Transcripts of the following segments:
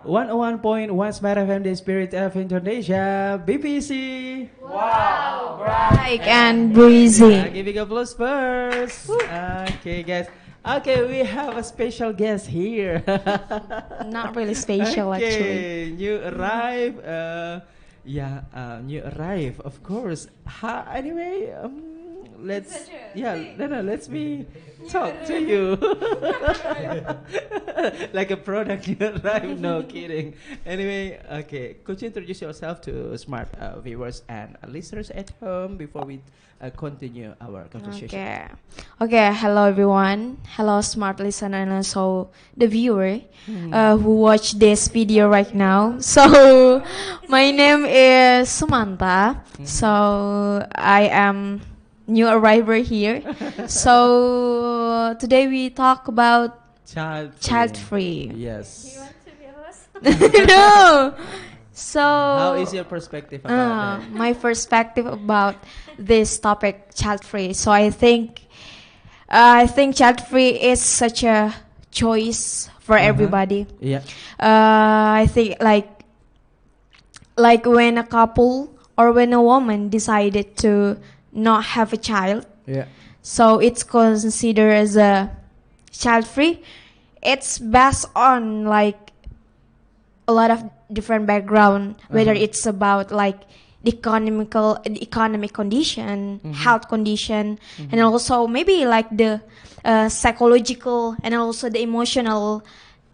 101.1 Smartfm, the spirit of Indonesia, BPEC. Wow, bright and breezy. Giving applause first. Okay, guys. Okay, we have a special guest here. Not really special, actually. New arrive. New arrive, of course. Anyway, let's let me talk to you. Like a product you arrive. No kidding. Anyway, okay, could you introduce yourself to smart viewers and listeners at home before we continue our conversation? Okay. Hello everyone. Hello smart listener and also the viewer who watch this video right now. So my name is Samantha. So I am new arriver here. So today we talk about child free. Yes. You want to be a host? No. So how is your perspective about that? My perspective about this topic, child free. So I think child free is such a choice for everybody. Yeah. I think like when a couple or when a woman decided to not have a child. Yeah. So it's considered as a child free. It's based on like a lot of different background, whether it's about like the economic condition, health condition, and also maybe like the psychological and also the emotional.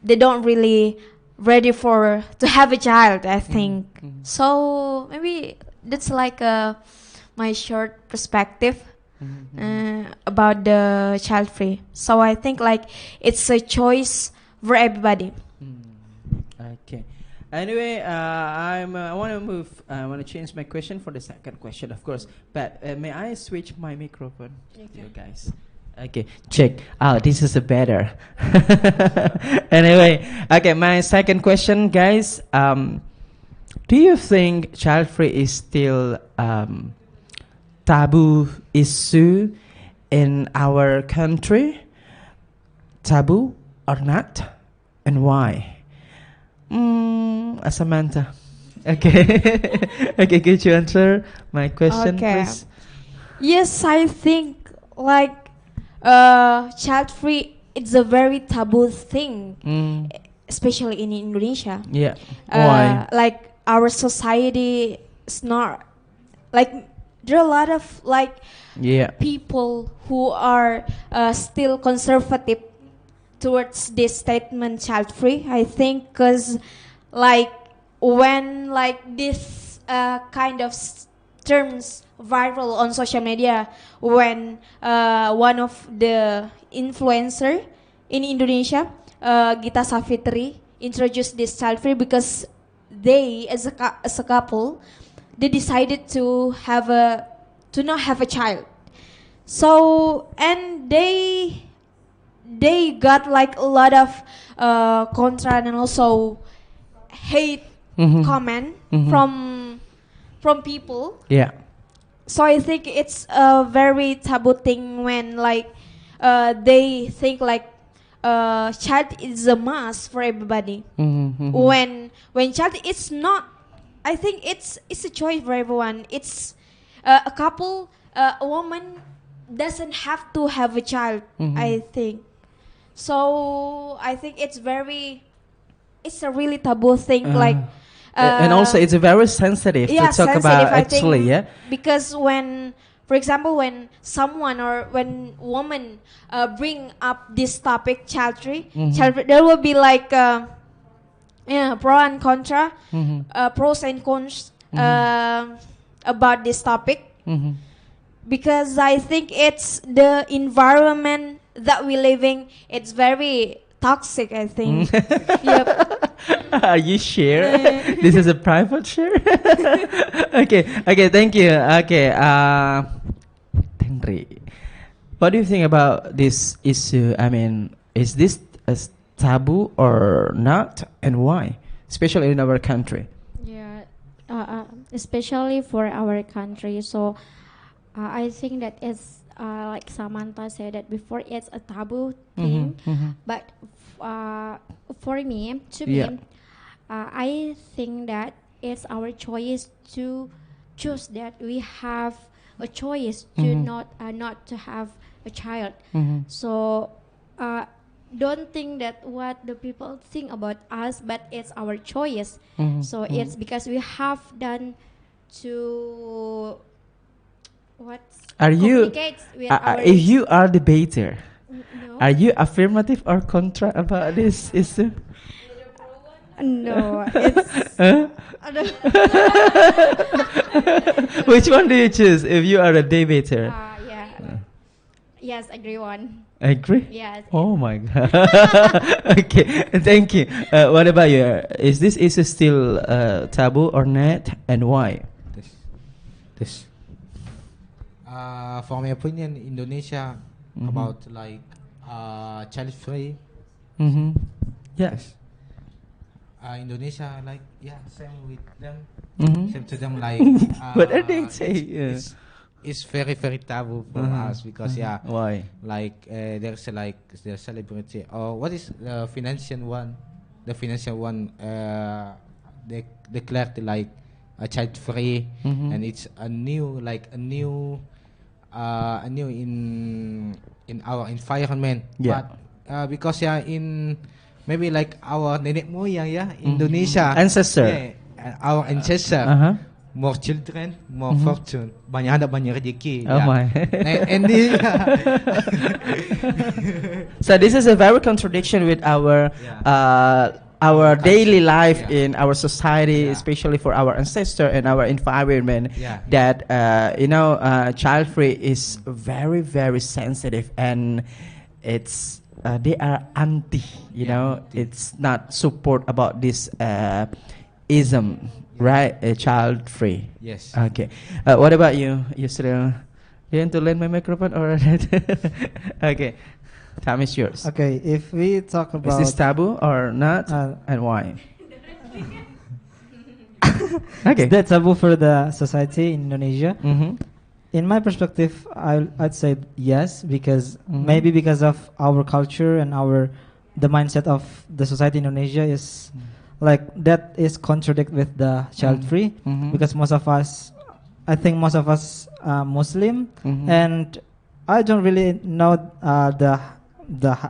They don't really ready to have a child, I think. So maybe that's like my short perspective about the child free. So I think like it's a choice for everybody. Okay. Anyway, I want to move. I want to change my question for the second question, of course. But may I switch my microphone, you guys? Okay, check. This is a better. Anyway, okay. My second question, guys. Do you think child free is still taboo issue in our country? Taboo or not, and why? Samantha. Okay. Okay, could you answer my question, please? Yes, I think like child free it's a very taboo thing, especially in Indonesia. Yeah. Why? Like our society is not like there are a lot of like people who are still conservative towards this statement child free. I think because like when like this kind of terms viral on social media, when one of the influencer in Indonesia, Gita Savitri, introduced this child free because they as a couple they decided to not have a child. So and they got like a lot of contra and also hate comment from people. Yeah. So I think it's a very taboo thing when like they think like child is a must for everybody. When child is not, I think it's a choice for everyone. It's a couple, a woman doesn't have to have a child. I think. So I think it's a really taboo thing. Like, and also it's very sensitive to talk about actually, yeah. Because when, for example, when someone or when woman bring up this topic, child free, there will be like pro and contra, pros and cons about this topic. Because I think it's the environment that we living. It's very toxic, I think. Yep. Are you sure? This is a private share. Okay, thank you. Okay, Henry, what do you think about this issue? I mean, is this a taboo or not, and why, especially in our country? Yeah, especially for our country. So I think that it's like Samantha said that before, it's a taboo thing. But for me, to me, I think that it's our choice to choose that we have a choice to not to have a child. So don't think that what the people think about us, but it's our choice. So it's because we have done to what Are you communicates with our if you are debater, no. are you affirmative or contra about this issue? No, it's Which one do you choose if you are a debater? Yes, agree one. Agree? Yes. Oh my god. Okay, thank you. What about you? Is this issue still taboo or not, and why? This. For my opinion, Indonesia about like child free. Yes. Indonesia like same with them. Same to them like. What are they saying? It's very very taboo for us because why? Like there's like the celebrity or what is the financial one? The financial one they declared like a child free, and it's a new in our environment. Yeah. But because in maybe like our nenek moyang Indonesia ancestor, our ancestor. More children, more fortune. Banyak rezeki. Oh my. And so this is a very contradiction with our daily life in our society, especially for our ancestor and our environment. That child free is very very sensitive, and it's they are anti. It's not support about this ism. Right, a child free. Yes. Okay. What about you? You still you want to lend my microphone or okay? Time is yours. Okay, if we talk about is this taboo or not, and why? Okay, is that taboo for the society in Indonesia? In my perspective, I'd say yes, because maybe because of our culture and the mindset of the society in Indonesia is. Like that is contradict with the child free because I think most of us are Muslim, and I don't really know the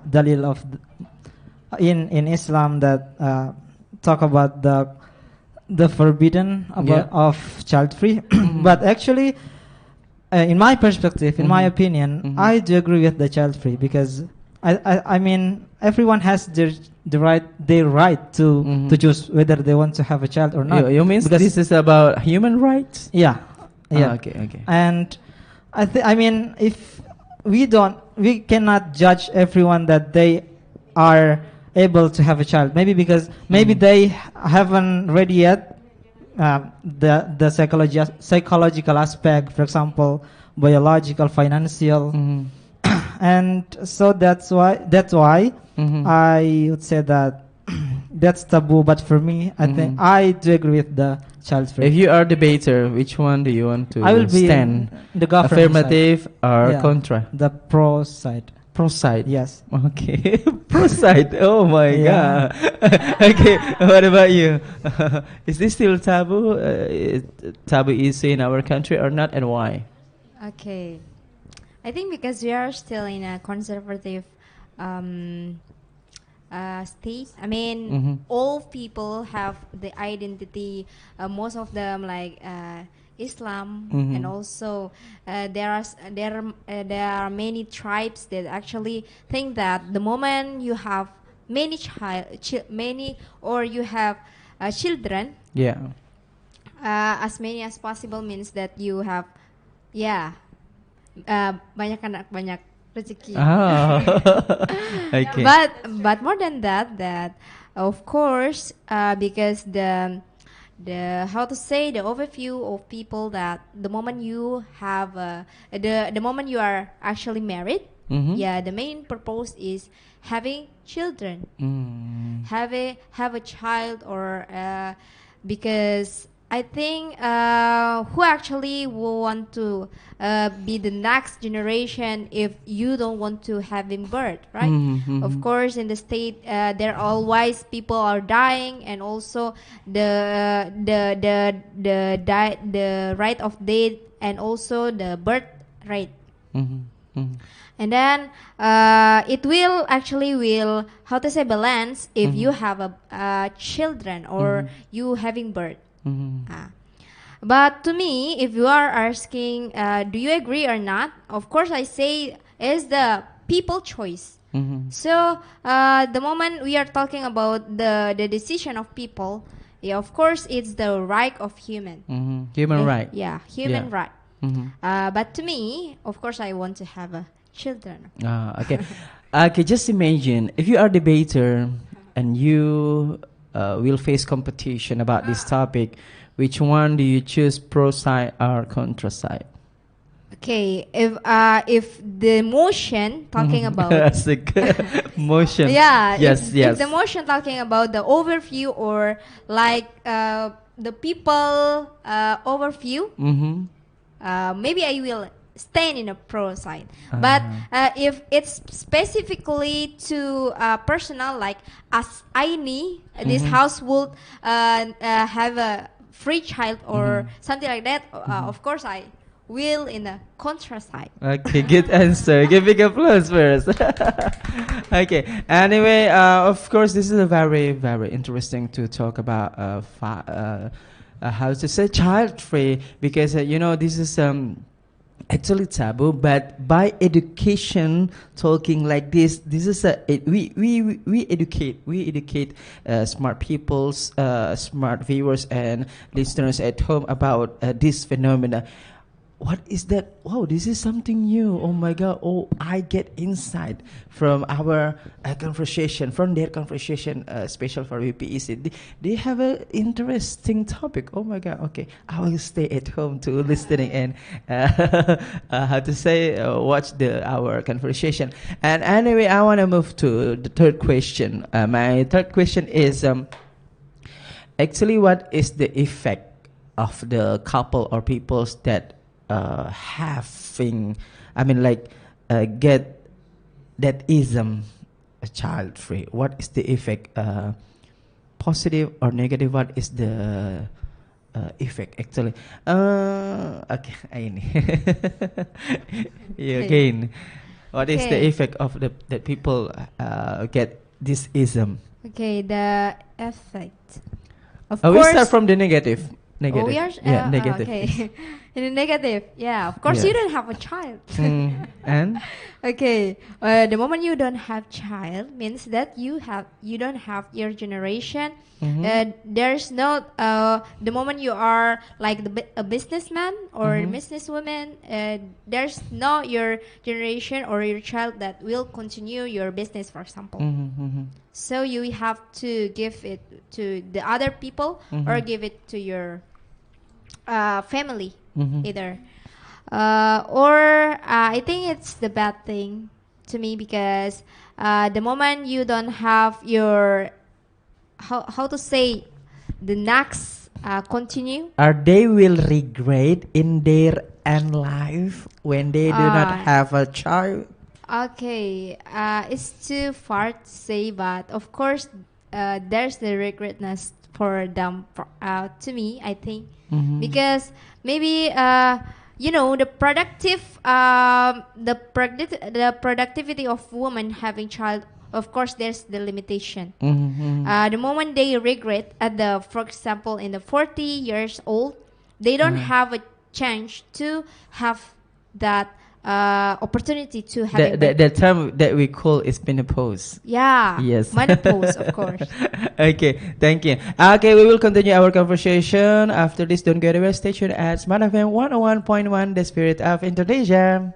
dalil of in Islam that talk about the forbidden of child free. But actually, in my perspective, in my opinion, I do agree with the child free because I mean everyone has their right to choose whether they want to have a child or not. You mean this is about human rights? Yeah. Okay. And I mean if we cannot judge everyone that they are able to have a child. Maybe because maybe they haven't ready yet the psychological aspect, for example, biological, financial. And so that's why I would say that that's taboo. But for me, I think I do agree with the child free. If you are debater, which one do you want to I will stand? The government affirmative side. Or contra? The pro side. Pro side. Yes. Okay. Pro side. Oh my god. Okay. What about you? Is this still taboo? Taboo issue in our country or not, and why? Okay. I think because we are still in a conservative state. I mean, all people have the identity. Most of them like Islam, and also there are many tribes that actually think that the moment you have you have children, as many as possible means that you have banyak anak banyak rezeki. Okay. But more than that of course because the how to say the overview of people that the moment you have the moment you are actually married, the main purpose is having children, have a child, or because I think who actually will want to be the next generation if you don't want to have him birth, right? Of course, in the state, there always people are dying, and also the rate of death, and also the birth rate. And then it will actually how to say balance if you have a children or you having birth. But to me, if you are asking, do you agree or not? Of course, I say is the people choice. So the moment we are talking about the decision of people, yeah, of course, it's the right of human. Human right. Yeah, human right. But to me, of course, I want to have a children. Okay. Okay, just imagine if you are a debater and you will face competition about this topic, which one do you choose, pro side or contra side? Okay, if the motion talking about motion, if the motion talking about the overview or like the people overview, maybe I will stand in a pro side. But if it's specifically to personal, like as I need this house would have a free child or something like that, of course I will in the contra side. Okay, good answer. Give me applause first. Okay. Anyway, of course, this is a very, very interesting to talk about how to say child free, because you know, this is actually taboo, but by education, talking like this is we educate smart peoples, smart viewers and listeners at home about this phenomena. What is that? Wow, this is something new. Oh my God. Oh, I get insight from our conversation, from their conversation, special for BPEC. They have an interesting topic. Oh my God. Okay, I will stay at home to listening and how to say watch our conversation. And anyway, I want to move to the third question. My third question is actually, what is the effect of the couple or peoples that having, I mean, like get that ism a child free? What is the effect, positive or negative? What is the effect actually? Okay, ini. You again. What is the effect of that people get this ism? Okay, the effect. Of course, course, we start from the negative. Negative. Oh, we are, negative. Okay. In the negative, yeah. Of course, you don't have a child. And okay, the moment you don't have child means that you don't have your generation. There's no the moment you are like a businessman or a businesswoman. There's no your generation or your child that will continue your business, for example. So you have to give it to the other people or give it to your family, either. Or I think it's the bad thing to me, because the moment you don't have your how to say the next continue, or they will regret in their end life when they do not have a child. Okay, it's too far to say, but of course there's the regretness for them, to me, I think. Because maybe you know, the productivity of women having child, of course there's the limitation. The moment they regret at for example in the 40 years old, they don't have a chance to have that opportunity to have the term that we call is menopause. Yeah. Yes. Menopause, of course. Okay, thank you. Okay, we will continue our conversation after this. Don't go anywhere. Stay tuned at Smartfm 101.1, the spirit of Indonesia.